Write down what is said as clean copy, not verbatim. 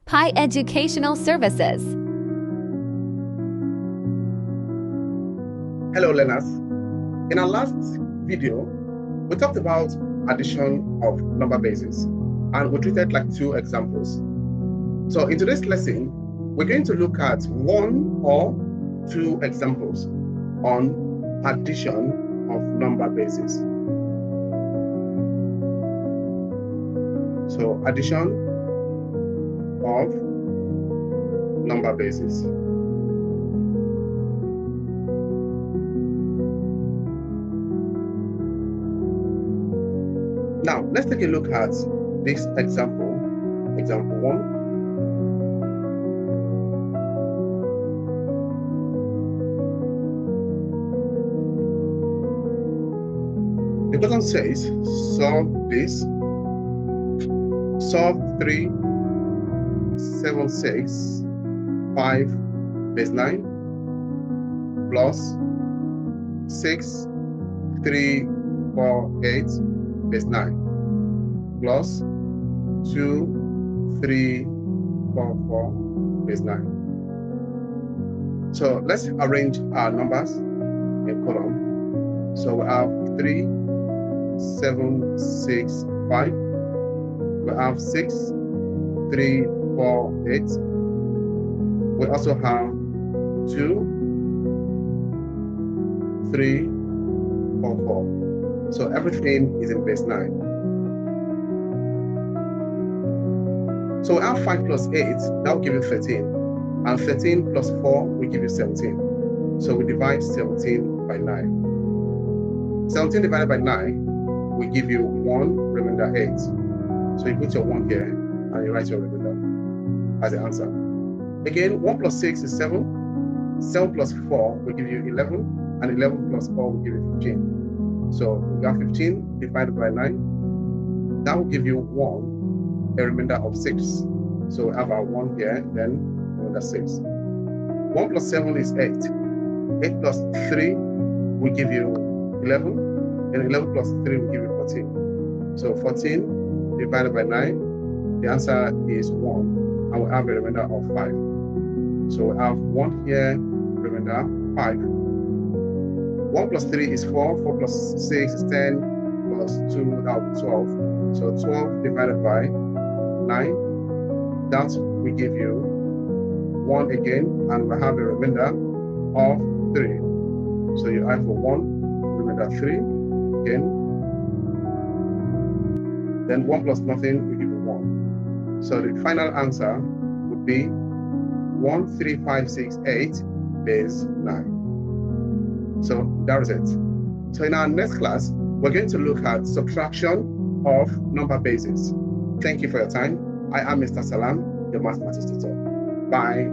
Pi Educational Services. Hello learners. In our last video, we talked about addition of number bases and we treated like 2 examples. So in today's lesson, we're going to look at 1 or 2 examples on addition of number bases. So addition of number bases. Now, let's take a look at this example, example 1. The question says, solve this, solve 3, 7, 6, 5, base 9, plus 6, 3, 4, 8, base 9, plus 2, 3, 4, 4, base 9. So let's arrange our numbers in column. So we have 3, 7, 6, 5. We have 6, 3, 4, 8. We also have 2, 3, 4, 4. So everything is in base 9. So we have 5 plus 8, that will give you 13. And 13 plus 4 will give you 17. So we divide 17 by 9. 17 divided by 9 will give you 1, remainder 8. So you put your 1 here and you write your remainder as the answer. Again, 1 plus 6 is 7. 7 plus 4 will give you 11. And 11 plus 4 will give you 15. So we got 15 divided by 9. That will give you 1, a remainder of 6. So we have our 1 here, then remainder 6. 1 plus 7 is 8. 8 plus 3 will give you 11. And 11 plus 3 will give you 14. So 14 divided by 9, the answer is 1. And we have a remainder of 5. So we have 1 here, remainder 5. 1 plus 3 is 4, 4 plus 6 is 10, plus 2, that will be 12. So 12 divided by 9, that will give you 1 again, and we have a remainder of 3. So you have 1, remainder 3, again. Then 1 plus nothing will give you 1. So the final answer would be 1, 3, 5, 6, 8, base 9. So that is it. So in our next class, we're going to look at subtraction of number bases. Thank you for your time. I am Mr. Salam, your mathematics tutor. Bye.